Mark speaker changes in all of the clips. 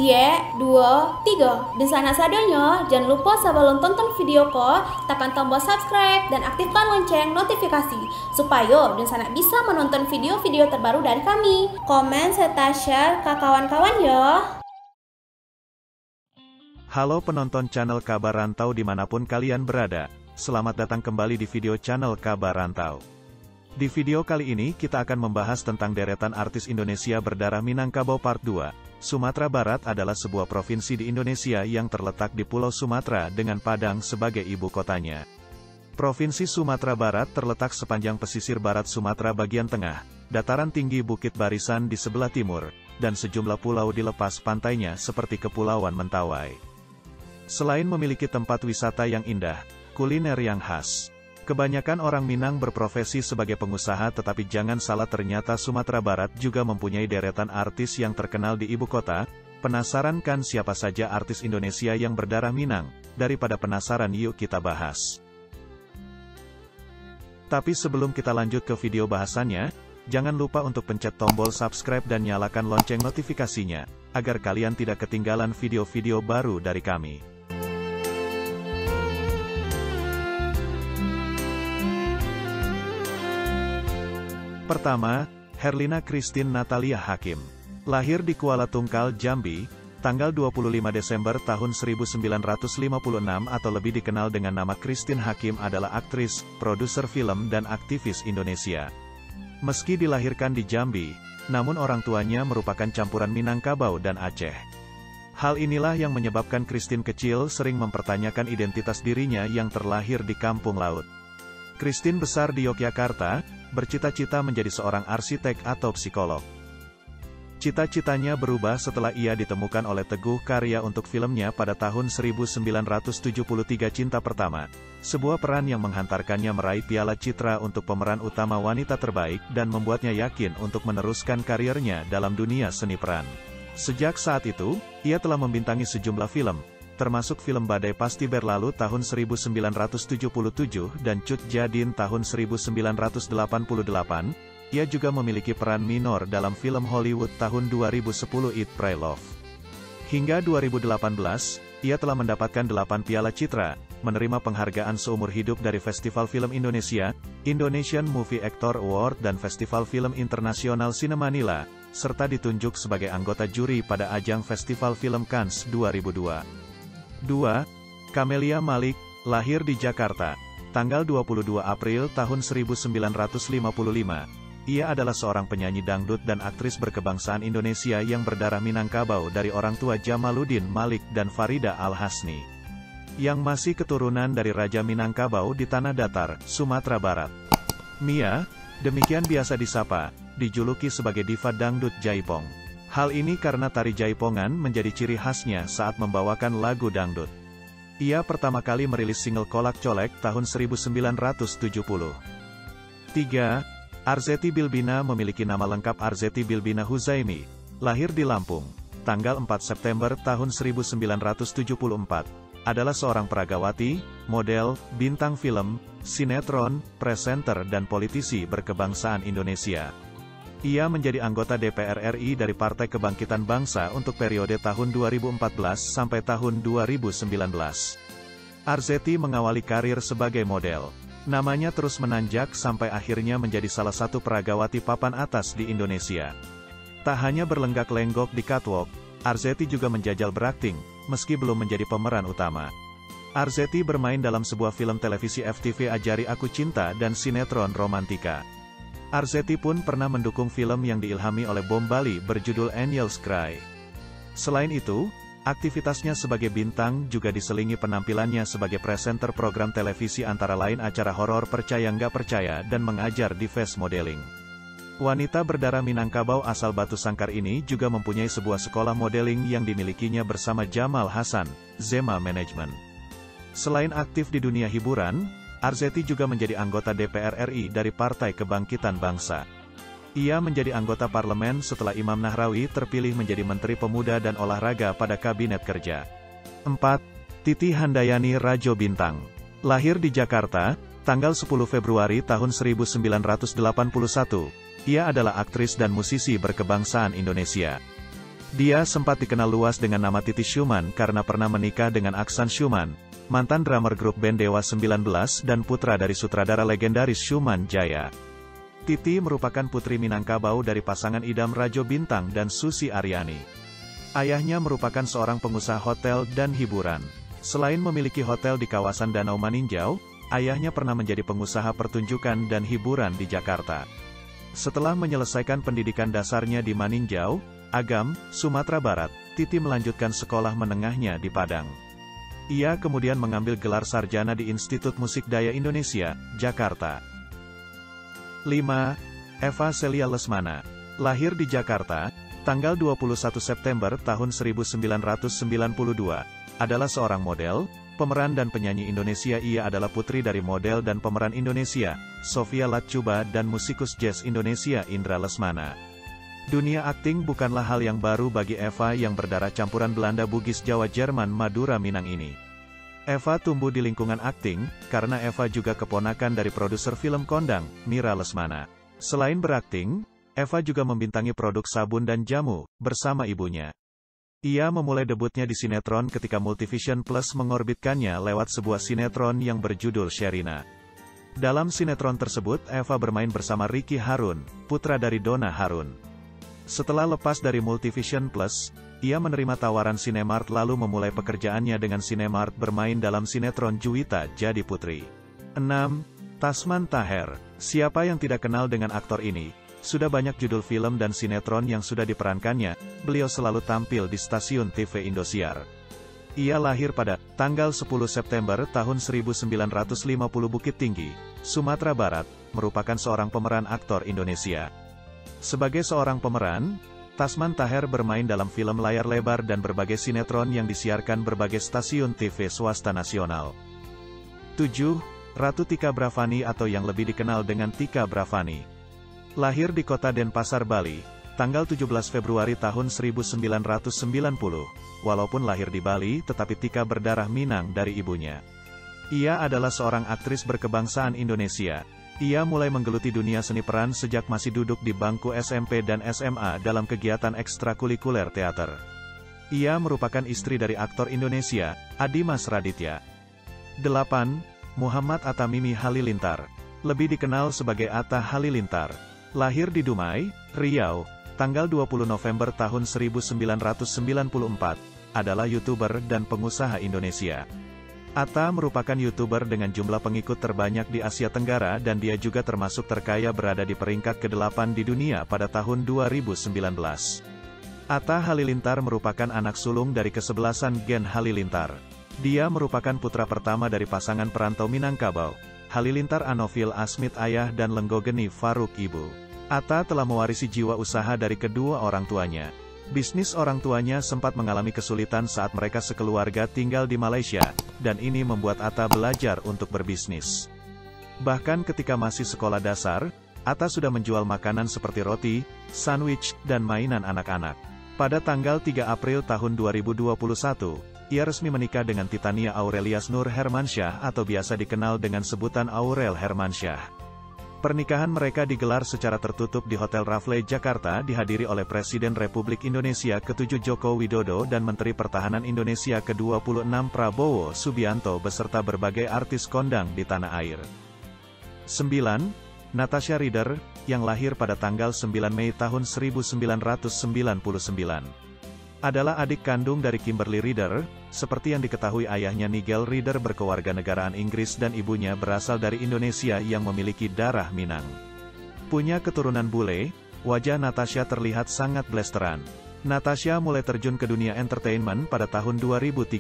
Speaker 1: 1, 2, 3. Dan sana sadonya, jangan lupa sebelum tonton video ko, tekan tombol subscribe dan aktifkan lonceng notifikasi supaya dan sana bisa menonton video-video terbaru dari kami. Komen serta share ke kawan-kawan ya.
Speaker 2: Halo penonton channel Kabar Rantau dimanapun kalian berada, selamat datang kembali di video channel Kabar Rantau. Di video kali ini kita akan membahas tentang deretan artis Indonesia berdarah Minangkabau Part 2. Sumatera Barat adalah sebuah provinsi di Indonesia yang terletak di Pulau Sumatera dengan Padang sebagai ibu kotanya. Provinsi Sumatera Barat terletak sepanjang pesisir barat Sumatera bagian tengah, dataran tinggi Bukit Barisan di sebelah timur, dan sejumlah pulau di lepas pantainya seperti Kepulauan Mentawai. Selain memiliki tempat wisata yang indah, kuliner yang khas, kebanyakan orang Minang berprofesi sebagai pengusaha, tetapi jangan salah, ternyata Sumatera Barat juga mempunyai deretan artis yang terkenal di ibu kota. Penasaran kan siapa saja artis Indonesia yang berdarah Minang? Daripada penasaran, yuk kita bahas. Tapi sebelum kita lanjut ke video bahasannya, jangan lupa untuk pencet tombol subscribe dan nyalakan lonceng notifikasinya, agar kalian tidak ketinggalan video-video baru dari kami. Pertama, Herlina Christine Natalia Hakim. Lahir di Kuala Tungkal, Jambi, tanggal 25 Desember tahun 1956 atau lebih dikenal dengan nama Christine Hakim, adalah aktris, produser film dan aktivis Indonesia. Meski dilahirkan di Jambi, namun orang tuanya merupakan campuran Minangkabau dan Aceh. Hal inilah yang menyebabkan Christine kecil sering mempertanyakan identitas dirinya yang terlahir di kampung laut. Christine besar di Yogyakarta, bercita-cita menjadi seorang arsitek atau psikolog. Cita-citanya berubah setelah ia ditemukan oleh Teguh Karya untuk filmnya pada tahun 1973, Cinta Pertama, sebuah peran yang menghantarkannya meraih Piala Citra untuk pemeran utama wanita terbaik dan membuatnya yakin untuk meneruskan karirnya dalam dunia seni peran. Sejak saat itu, ia telah membintangi sejumlah film, termasuk film Badai Pasti Berlalu tahun 1977 dan Cut Jadin tahun 1988. Ia juga memiliki peran minor dalam film Hollywood tahun 2010 Eat Pray Love. Hingga 2018, ia telah mendapatkan 8 Piala Citra, menerima penghargaan seumur hidup dari Festival Film Indonesia, Indonesian Movie Actor Award dan Festival Film Internasional Cinemanila, serta ditunjuk sebagai anggota juri pada ajang Festival Film Cannes 2002. 2. Camelia Malik, lahir di Jakarta, tanggal 22 April tahun 1955. Ia adalah seorang penyanyi dangdut dan aktris berkebangsaan Indonesia yang berdarah Minangkabau dari orang tua Jamaluddin Malik dan Farida Al-Hasni, yang masih keturunan dari Raja Minangkabau di Tanah Datar, Sumatera Barat. Mia, demikian biasa disapa, dijuluki sebagai diva dangdut Jaipong. Hal ini karena tari jaipongan menjadi ciri khasnya saat membawakan lagu dangdut. Ia pertama kali merilis single Kolak Colek tahun 1970. 3. Arzetti Bilbina memiliki nama lengkap Arzetti Bilbina Huzaimi, lahir di Lampung, tanggal 4 September tahun 1974, adalah seorang peragawati, model, bintang film, sinetron, presenter dan politisi berkebangsaan Indonesia. Ia menjadi anggota DPR RI dari Partai Kebangkitan Bangsa untuk periode tahun 2014 sampai tahun 2019. Arzetti mengawali karir sebagai model. Namanya terus menanjak sampai akhirnya menjadi salah satu peragawati papan atas di Indonesia. Tak hanya berlenggak-lenggok di catwalk, Arzetti juga menjajal berakting, meski belum menjadi pemeran utama. Arzetti bermain dalam sebuah film televisi FTV Ajari Aku Cinta dan sinetron Romantika. Arzetti pun pernah mendukung film yang diilhami oleh bom Bali berjudul Angel's Cry. Selain itu, aktivitasnya sebagai bintang juga diselingi penampilannya sebagai presenter program televisi antara lain acara horor Percaya Nggak Percaya dan mengajar di face modeling. Wanita berdarah Minangkabau asal Batu Sangkar ini juga mempunyai sebuah sekolah modeling yang dimilikinya bersama Jamal Hasan, Zema Management. Selain aktif di dunia hiburan, Arzetti juga menjadi anggota DPR RI dari Partai Kebangkitan Bangsa. Ia menjadi anggota parlemen setelah Imam Nahrawi terpilih menjadi Menteri Pemuda dan Olahraga pada Kabinet Kerja. 4. Titi Handayani Rajo Bintang. Lahir di Jakarta, tanggal 10 Februari tahun 1981. Ia adalah aktris dan musisi berkebangsaan Indonesia. Dia sempat dikenal luas dengan nama Titi Schumann karena pernah menikah dengan Aksan Schumann, mantan drummer grup band Dewa 19 dan putra dari sutradara legendaris Schumann Jaya. Titi merupakan putri Minangkabau dari pasangan idam Rajo Bintang dan Susi Aryani. Ayahnya merupakan seorang pengusaha hotel dan hiburan. Selain memiliki hotel di kawasan Danau Maninjau, ayahnya pernah menjadi pengusaha pertunjukan dan hiburan di Jakarta. Setelah menyelesaikan pendidikan dasarnya di Maninjau, Agam, Sumatera Barat, Titi melanjutkan sekolah menengahnya di Padang. Ia kemudian mengambil gelar sarjana di Institut Musik Daya Indonesia, Jakarta. 5. Eva Celia Lesmana. Lahir di Jakarta, tanggal 21 September tahun 1992. Adalah seorang model, pemeran dan penyanyi Indonesia. Ia adalah putri dari model dan pemeran Indonesia, Sofia Latjuba dan musikus jazz Indonesia Indra Lesmana. Dunia akting bukanlah hal yang baru bagi Eva yang berdarah campuran Belanda, Bugis, Jawa, Jerman, Madura, Minang ini. Eva tumbuh di lingkungan akting, karena Eva juga keponakan dari produser film kondang, Mira Lesmana. Selain berakting, Eva juga membintangi produk sabun dan jamu, bersama ibunya. Ia memulai debutnya di sinetron ketika Multivision Plus mengorbitkannya lewat sebuah sinetron yang berjudul Sherina. Dalam sinetron tersebut Eva bermain bersama Ricky Harun, putra dari Donna Harun. Setelah lepas dari Multivision Plus, ia menerima tawaran Cinemart lalu memulai pekerjaannya dengan Cinemart bermain dalam sinetron Juwita Jadi Putri. 6. Tasman Taher. Siapa yang tidak kenal dengan aktor ini? Sudah banyak judul film dan sinetron yang sudah diperankannya, beliau selalu tampil di stasiun TV Indosiar. Ia lahir pada tanggal 10 September tahun 1950 Bukit Tinggi, Sumatera Barat, merupakan seorang pemeran aktor Indonesia. Sebagai seorang pemeran, Tasman Taher bermain dalam film layar lebar dan berbagai sinetron yang disiarkan berbagai stasiun TV swasta nasional. 7. Ratu Tika Bravani atau yang lebih dikenal dengan Tika Bravani. Lahir di kota Denpasar, Bali, tanggal 17 Februari tahun 1990. Walaupun lahir di Bali, tetapi Tika berdarah Minang dari ibunya. Ia adalah seorang aktris berkebangsaan Indonesia. Ia mulai menggeluti dunia seni peran sejak masih duduk di bangku SMP dan SMA dalam kegiatan ekstrakurikuler teater. Ia merupakan istri dari aktor Indonesia, Adimas Raditya. 8. Muhammad Atta Mimi Halilintar. Lebih dikenal sebagai Atta Halilintar. Lahir di Dumai, Riau, tanggal 20 November tahun 1994, adalah YouTuber dan pengusaha Indonesia. Atta merupakan YouTuber dengan jumlah pengikut terbanyak di Asia Tenggara dan dia juga termasuk terkaya, berada di peringkat ke-8 di dunia pada tahun 2019. Atta Halilintar merupakan anak sulung dari kesebelasan gen Halilintar. Dia merupakan putra pertama dari pasangan perantau Minangkabau, Halilintar Anofil Asmit ayah dan Lenggogeni Faruk ibu. Atta telah mewarisi jiwa usaha dari kedua orang tuanya. Bisnis orang tuanya sempat mengalami kesulitan saat mereka sekeluarga tinggal di Malaysia, dan ini membuat Atta belajar untuk berbisnis. Bahkan ketika masih sekolah dasar, Atta sudah menjual makanan seperti roti, sandwich, dan mainan anak-anak. Pada tanggal 3 April tahun 2021, ia resmi menikah dengan Titania Aurelias Nur Hermansyah atau biasa dikenal dengan sebutan Aurel Hermansyah. Pernikahan mereka digelar secara tertutup di Hotel Rafle, Jakarta, dihadiri oleh Presiden Republik Indonesia ke-7 Joko Widodo dan Menteri Pertahanan Indonesia ke-26 Prabowo Subianto beserta berbagai artis kondang di tanah air. 9. Natasha Rieder, yang lahir pada tanggal 9 Mei tahun 1999. Adalah adik kandung dari Kimberly Rieder. Seperti yang diketahui, ayahnya Nigel Rieder berkewarganegaraan Inggris dan ibunya berasal dari Indonesia yang memiliki darah Minang. Punya keturunan bule, wajah Natasha terlihat sangat blasteran. Natasha mulai terjun ke dunia entertainment pada tahun 2013.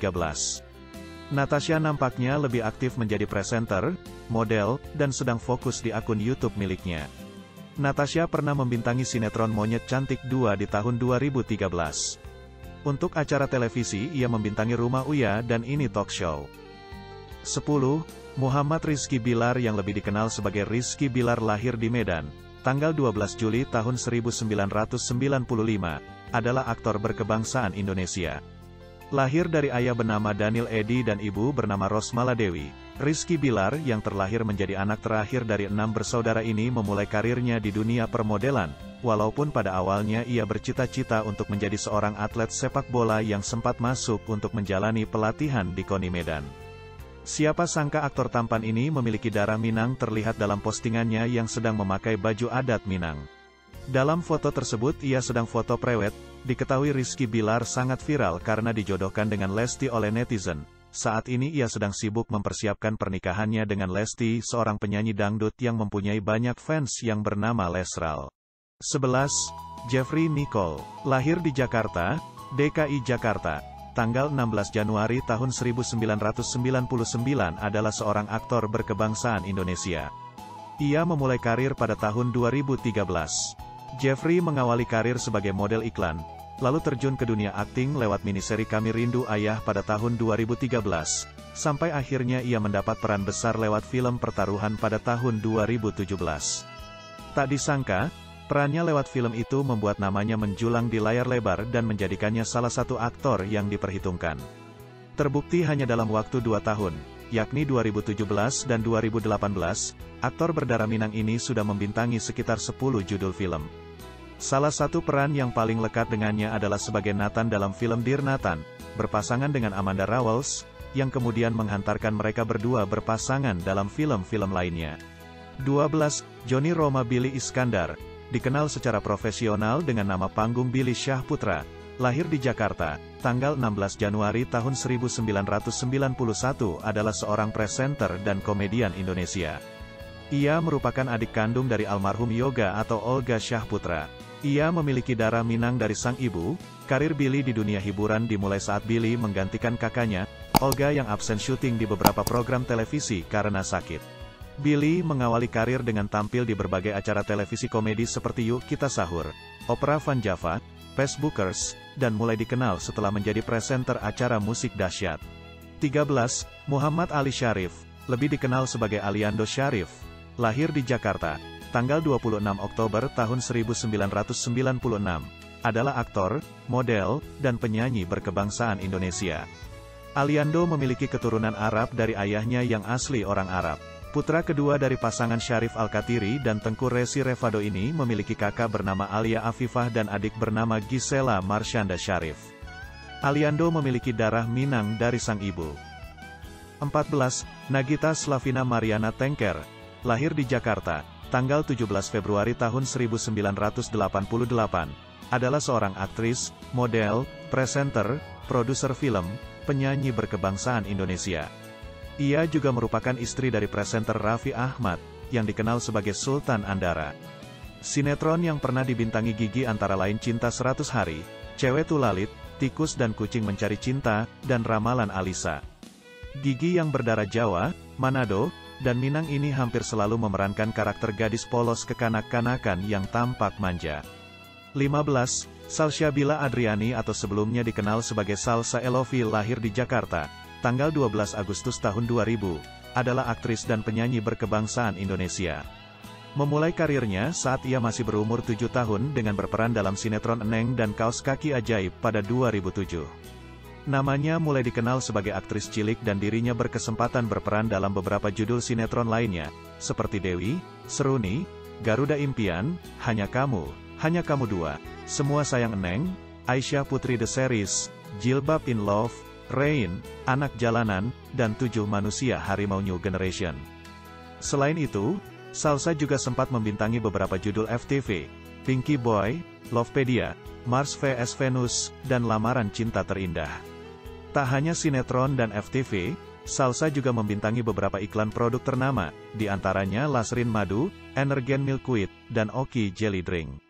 Speaker 2: Natasha nampaknya lebih aktif menjadi presenter, model, dan sedang fokus di akun YouTube miliknya. Natasha pernah membintangi sinetron Monyet Cantik 2 di tahun 2013. Untuk acara televisi ia membintangi Rumah Uya dan Ini Talk Show. 10. Muhammad Rizky Bilar yang lebih dikenal sebagai Rizky Bilar lahir di Medan, tanggal 12 Juli tahun 1995, adalah aktor berkebangsaan Indonesia. Lahir dari ayah bernama Daniel Edi dan ibu bernama Rosmala Dewi. Rizky Bilar yang terlahir menjadi anak terakhir dari 6 bersaudara ini memulai karirnya di dunia permodelan, walaupun pada awalnya ia bercita-cita untuk menjadi seorang atlet sepak bola yang sempat masuk untuk menjalani pelatihan di KONI Medan. Siapa sangka aktor tampan ini memiliki darah Minang terlihat dalam postingannya yang sedang memakai baju adat Minang. Dalam foto tersebut ia sedang foto prewed. Diketahui Rizky Bilar sangat viral karena dijodohkan dengan Lesti oleh netizen. Saat ini ia sedang sibuk mempersiapkan pernikahannya dengan Lesti, seorang penyanyi dangdut yang mempunyai banyak fans yang bernama Lesral. 11. Jeffrey Nicole. Lahir di Jakarta, DKI Jakarta, tanggal 16 Januari tahun 1999 adalah seorang aktor berkebangsaan Indonesia. Ia memulai karir pada tahun 2013. Jeffrey mengawali karir sebagai model iklan, lalu terjun ke dunia akting lewat miniseri Kami Rindu Ayah pada tahun 2013, sampai akhirnya ia mendapat peran besar lewat film Pertaruhan pada tahun 2017. Tak disangka, perannya lewat film itu membuat namanya menjulang di layar lebar dan menjadikannya salah satu aktor yang diperhitungkan. Terbukti hanya dalam waktu 2 tahun, yakni 2017 dan 2018, aktor berdarah Minang ini sudah membintangi sekitar 10 judul film. Salah satu peran yang paling lekat dengannya adalah sebagai Nathan dalam film Dear Nathan, berpasangan dengan Amanda Rawls, yang kemudian menghantarkan mereka berdua berpasangan dalam film-film lainnya. 12. Johnny Roma Billy Iskandar, dikenal secara profesional dengan nama panggung Billy Syahputra, lahir di Jakarta, tanggal 16 Januari tahun 1991 adalah seorang presenter dan komedian Indonesia. Ia merupakan adik kandung dari almarhum Yoga atau Olga Syahputra. Ia memiliki darah Minang dari sang ibu. Karir Billy di dunia hiburan dimulai saat Billy menggantikan kakaknya, Olga yang absen syuting di beberapa program televisi karena sakit. Billy mengawali karir dengan tampil di berbagai acara televisi komedi seperti Yuk Kita Sahur, Opera Van Java, Facebookers, dan mulai dikenal setelah menjadi presenter acara musik dahsyat. 13. Muhammad Ali Syarif, lebih dikenal sebagai Aliando Syarif, lahir di Jakarta, tanggal 26 Oktober tahun 1996, adalah aktor, model, dan penyanyi berkebangsaan Indonesia. Aliando memiliki keturunan Arab dari ayahnya yang asli orang Arab. Putra kedua dari pasangan Syarif Al-Katiri dan Tengku Resi Revado ini memiliki kakak bernama Alia Afifah dan adik bernama Gisela Marsyanda Syarif. Aliando memiliki darah Minang dari sang ibu. 14. Nagita Slavina Mariana Tengker, lahir di Jakarta, tanggal 17 Februari tahun 1988, adalah seorang aktris, model, presenter, produser film, penyanyi berkebangsaan Indonesia. Ia juga merupakan istri dari presenter Raffi Ahmad, yang dikenal sebagai Sultan Andara. Sinetron yang pernah dibintangi Gigi antara lain Cinta 100 Hari, Cewek Tulalit, Tikus dan Kucing Mencari Cinta, dan Ramalan Alisa. Gigi yang berdarah Jawa, Manado, dan Minang ini hampir selalu memerankan karakter gadis polos kekanak-kanakan yang tampak manja. 15. Salsabila Adriani atau sebelumnya dikenal sebagai Salsa Elovi lahir di Jakarta, tanggal 12 Agustus tahun 2000, adalah aktris dan penyanyi berkebangsaan Indonesia. Memulai karirnya saat ia masih berumur 7 tahun dengan berperan dalam sinetron Eneng dan Kaos Kaki Ajaib pada 2007. Namanya mulai dikenal sebagai aktris cilik dan dirinya berkesempatan berperan dalam beberapa judul sinetron lainnya, seperti Dewi, Seruni, Garuda Impian, Hanya Kamu 2, Semua Sayang Eneng, Aisyah Putri The Series, Jilbab in Love, Rain, Anak Jalanan, dan 7 Manusia Harimau New Generation. Selain itu, Salsa juga sempat membintangi beberapa judul FTV, Pinky Boy, Lovepedia, Mars vs Venus, dan Lamaran Cinta Terindah. Tak hanya sinetron dan FTV, Salsa juga membintangi beberapa iklan produk ternama, di antaranya Lasrin Madu, Energen Milkweed, dan Oki Jelly Drink.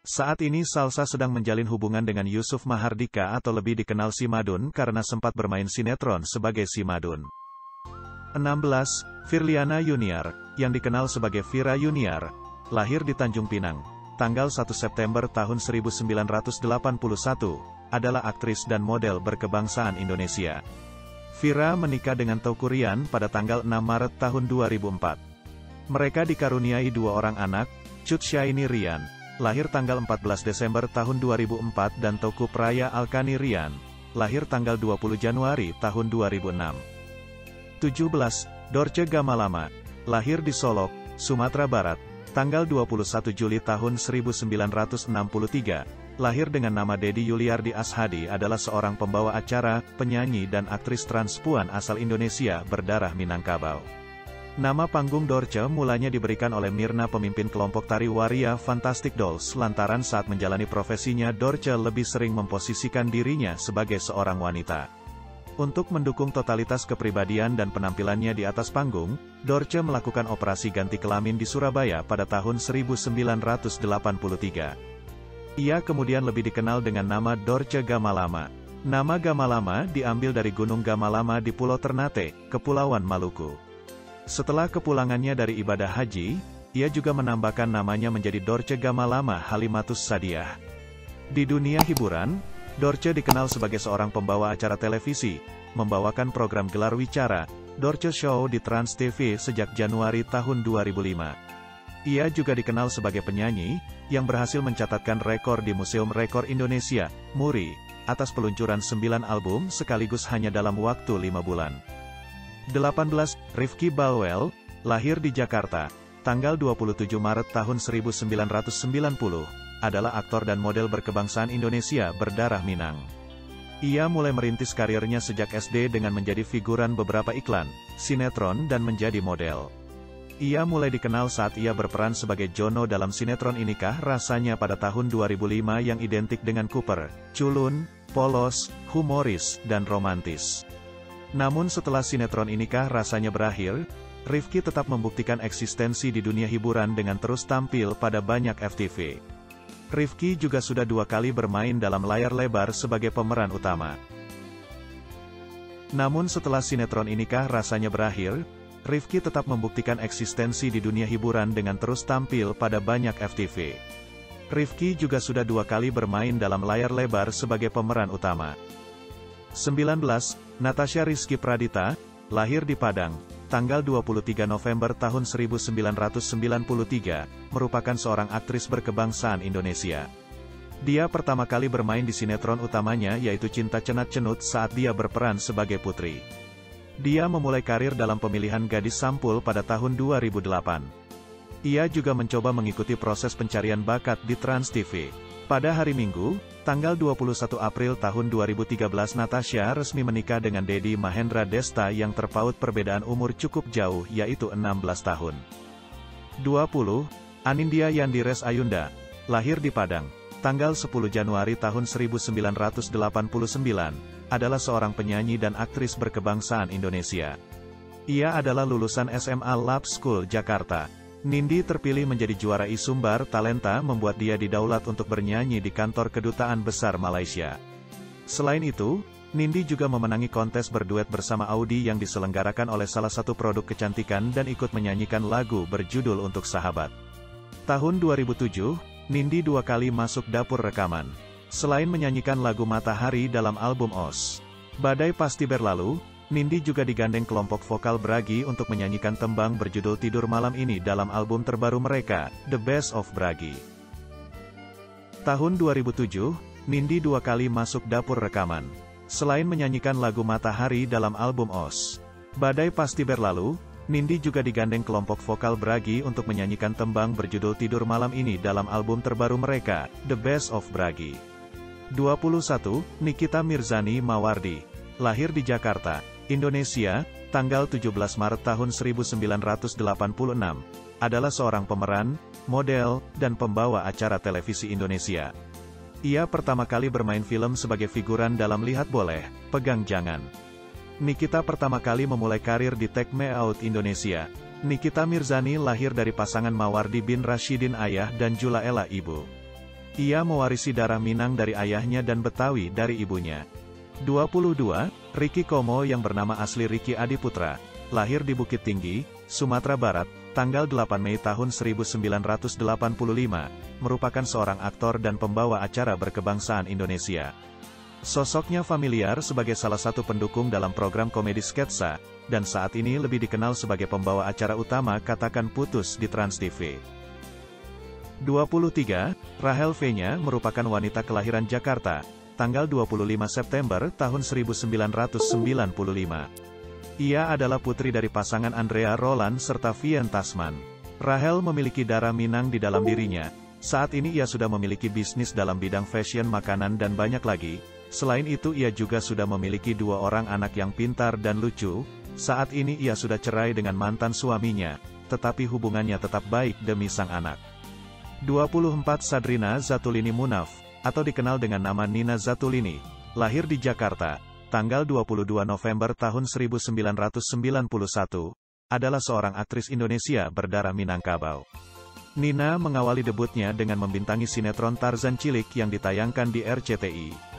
Speaker 2: Saat ini Salsa sedang menjalin hubungan dengan Yusuf Mahardika atau lebih dikenal Si Madun karena sempat bermain sinetron sebagai Si Madun. 16. Firliana Yuniar, yang dikenal sebagai Vira Yuniar, lahir di Tanjung Pinang, tanggal 1 September tahun 1981, adalah aktris dan model berkebangsaan Indonesia. Vira menikah dengan Teuku Ryan pada tanggal 6 Maret tahun 2004. Mereka dikaruniai 2 orang anak, Cut Syaini Ryan, lahir tanggal 14 Desember tahun 2004 dan Teuku Praya Alkani Ryan, lahir tanggal 20 Januari tahun 2006. 17. Dorce Gamalama, lahir di Solok, Sumatera Barat, tanggal 21 Juli tahun 1963, lahir dengan nama Dedi Yuliardi Ashadi adalah seorang pembawa acara, penyanyi dan aktris transpuan asal Indonesia berdarah Minangkabau. Nama panggung Dorce mulanya diberikan oleh Mirna pemimpin kelompok tari waria Fantastic Dolls lantaran saat menjalani profesinya Dorce lebih sering memposisikan dirinya sebagai seorang wanita. Untuk mendukung totalitas kepribadian dan penampilannya di atas panggung, Dorce melakukan operasi ganti kelamin di Surabaya pada tahun 1983. Ia kemudian lebih dikenal dengan nama Dorce Gamalama. Nama Gamalama diambil dari Gunung Gamalama di Pulau Ternate, Kepulauan Maluku. Setelah kepulangannya dari ibadah haji, ia juga menambahkan namanya menjadi Dorce Gamalama Halimatus Sadiah. Di dunia hiburan, Dorce dikenal sebagai seorang pembawa acara televisi, membawakan program gelar wicara, Dorce Show di Trans TV sejak Januari tahun 2005. Ia juga dikenal sebagai penyanyi, yang berhasil mencatatkan rekor di Museum Rekor Indonesia, MURI, atas peluncuran 9 album sekaligus hanya dalam waktu 5 bulan. 18. Rifky Balwell, lahir di Jakarta, tanggal 27 Maret tahun 1990. Adalah aktor dan model berkebangsaan Indonesia berdarah Minang. Ia mulai merintis karirnya sejak SD dengan menjadi figuran beberapa iklan, sinetron dan menjadi model. Ia mulai dikenal saat ia berperan sebagai Jono dalam sinetron Inikah Rasanya pada tahun 2005 yang identik dengan Cooper, culun, polos, humoris, dan romantis. Namun setelah sinetron Inikah Rasanya berakhir, Rifky tetap membuktikan eksistensi di dunia hiburan dengan terus tampil pada banyak FTV. Rifky juga sudah 2 kali bermain dalam layar lebar sebagai pemeran utama. Namun setelah sinetron Inikah Rasanya berakhir, Rifky tetap membuktikan eksistensi di dunia hiburan dengan terus tampil pada banyak FTV. Rifky juga sudah 2 kali bermain dalam layar lebar sebagai pemeran utama. 19. Natasha Rizky Pradita, lahir di Padang, tanggal 23 November tahun 1993, merupakan seorang aktris berkebangsaan Indonesia. Dia pertama kali bermain di sinetron utamanya yaitu Cinta Cenat Cenut saat dia berperan sebagai putri. Dia memulai karir dalam pemilihan gadis sampul pada tahun 2008. Ia juga mencoba mengikuti proses pencarian bakat di Trans TV. Pada hari Minggu, tanggal 21 April tahun 2013 Natasha resmi menikah dengan Dedi Mahendra Desta yang terpaut perbedaan umur cukup jauh yaitu 16 tahun. 20. Anindya Yandires Ayunda, lahir di Padang, tanggal 10 Januari tahun 1989, adalah seorang penyanyi dan aktris berkebangsaan Indonesia. Ia adalah lulusan SMA Lab School Jakarta. Nindi terpilih menjadi juara Isumbar Talenta membuat dia didaulat untuk bernyanyi di kantor Kedutaan Besar Malaysia. Selain itu, Nindi juga memenangi kontes berduet bersama Audi yang diselenggarakan oleh salah satu produk kecantikan dan ikut menyanyikan lagu berjudul Untuk Sahabat. Tahun 2007, Nindi 2 kali masuk dapur rekaman. Selain menyanyikan lagu Matahari dalam album OS Badai Pasti Berlalu, Nindi juga digandeng kelompok vokal Bragi untuk menyanyikan tembang berjudul Tidur Malam Ini dalam album terbaru mereka, The Best of Bragi. Tahun 2007, Nindi 2 kali masuk dapur rekaman. Selain menyanyikan lagu Matahari dalam album OS Badai Pasti Berlalu, Nindi juga digandeng kelompok vokal Bragi untuk menyanyikan tembang berjudul Tidur Malam Ini dalam album terbaru mereka, The Best of Bragi. 21. Nikita Mirzani Mawardi, lahir di Jakarta, Indonesia, tanggal 17 Maret tahun 1986, adalah seorang pemeran, model, dan pembawa acara televisi Indonesia. Ia pertama kali bermain film sebagai figuran dalam Lihat Boleh, Pegang Jangan. Nikita pertama kali memulai karir di Take Me Out Indonesia. Nikita Mirzani lahir dari pasangan Mawardi bin Rashidin ayah dan Julaela ibu. Ia mewarisi darah Minang dari ayahnya dan Betawi dari ibunya. 22. Ricky Como yang bernama asli Ricky Adiputra, lahir di Bukit Tinggi, Sumatera Barat, tanggal 8 Mei tahun 1985, merupakan seorang aktor dan pembawa acara berkebangsaan Indonesia. Sosoknya familiar sebagai salah satu pendukung dalam program komedi sketsa, dan saat ini lebih dikenal sebagai pembawa acara utama Katakan Putus di Trans TV. 23. Rahel Fenya merupakan wanita kelahiran Jakarta, tanggal 25 September tahun 1995. Ia adalah putri dari pasangan Andrea Roland serta Vian Tasman. Rahel memiliki darah Minang di dalam dirinya. Saat ini ia sudah memiliki bisnis dalam bidang fashion, makanan dan banyak lagi. Selain itu ia juga sudah memiliki 2 orang anak yang pintar dan lucu. Saat ini ia sudah cerai dengan mantan suaminya, tetapi hubungannya tetap baik demi sang anak. 24 Sadrina Zatulini Munaf, atau dikenal dengan nama Nina Zatulini, lahir di Jakarta, tanggal 22 November tahun 1991, adalah seorang aktris Indonesia berdarah Minangkabau. Nina mengawali debutnya dengan membintangi sinetron Tarzan Cilik yang ditayangkan di RCTI.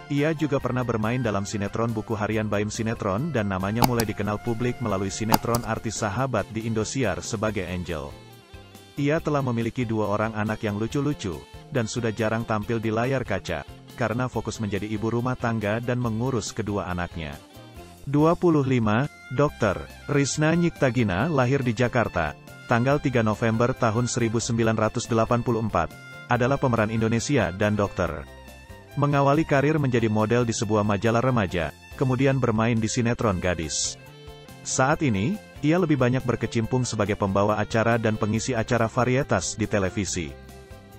Speaker 2: Ia juga pernah bermain dalam sinetron buku harian Baim Sinetron dan namanya mulai dikenal publik melalui sinetron Artis Sahabat di Indosiar sebagai Angel. Ia telah memiliki 2 orang anak yang lucu-lucu, dan sudah jarang tampil di layar kaca, karena fokus menjadi ibu rumah tangga dan mengurus kedua anaknya. 25. Dr. Risna Nyiktagina lahir di Jakarta, tanggal 3 November tahun 1984, adalah pemeran Indonesia dan dokter. Mengawali karir menjadi model di sebuah majalah remaja, kemudian bermain di sinetron gadis. Saat ini, ia lebih banyak berkecimpung sebagai pembawa acara dan pengisi acara varietas di televisi.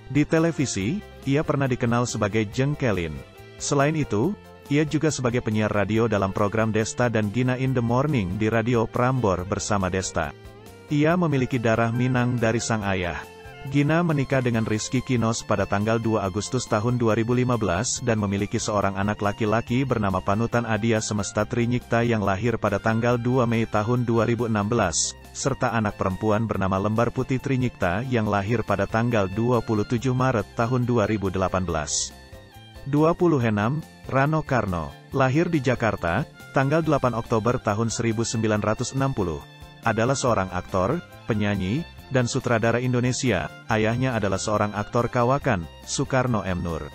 Speaker 2: Di televisi, ia pernah dikenal sebagai Jeng Kelin. Selain itu, ia juga sebagai penyiar radio dalam program Desta dan Gina in the Morning di Radio Prambor bersama Desta. Ia memiliki darah Minang dari sang ayah. Gina menikah dengan Rizky Kinos pada tanggal 2 Agustus tahun 2015 dan memiliki seorang anak laki-laki bernama Panutan Adia Semesta Trinyikta yang lahir pada tanggal 2 Mei tahun 2016. Serta anak perempuan bernama Lembar Putih Trinyikta yang lahir pada tanggal 27 Maret tahun 2018. 26. Rano Karno, lahir di Jakarta, tanggal 8 Oktober tahun 1960, adalah seorang aktor, penyanyi, dan sutradara Indonesia. Ayahnya adalah seorang aktor kawakan, Soekarno M. Nur,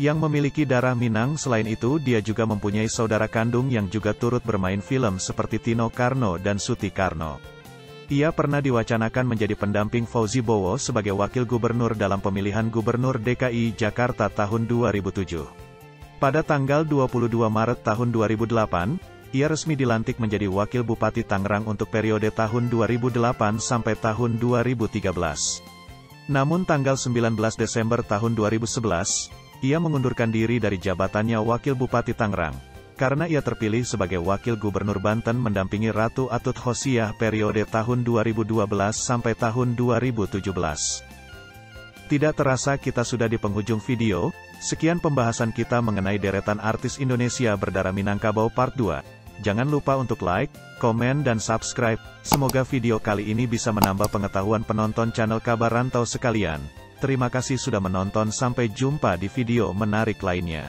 Speaker 2: yang memiliki darah Minang. Selain itu dia juga mempunyai saudara kandung yang juga turut bermain film seperti Tino Karno dan Suti Karno. Ia pernah diwacanakan menjadi pendamping Fauzi Bowo sebagai wakil gubernur dalam pemilihan gubernur DKI Jakarta tahun 2007. Pada tanggal 22 Maret tahun 2008, ia resmi dilantik menjadi wakil Bupati Tangerang untuk periode tahun 2008 sampai tahun 2013. Namun tanggal 19 Desember tahun 2011, ia mengundurkan diri dari jabatannya wakil Bupati Tangerang, karena ia terpilih sebagai wakil gubernur Banten mendampingi Ratu Atut Khosyah periode tahun 2012 sampai tahun 2017. Tidak terasa kita sudah di penghujung video. Sekian pembahasan kita mengenai deretan artis Indonesia berdarah Minangkabau part 2. Jangan lupa untuk like, komen dan subscribe. Semoga video kali ini bisa menambah pengetahuan penonton channel Kabar Rantau sekalian. Terima kasih sudah menonton, sampai jumpa di video menarik lainnya.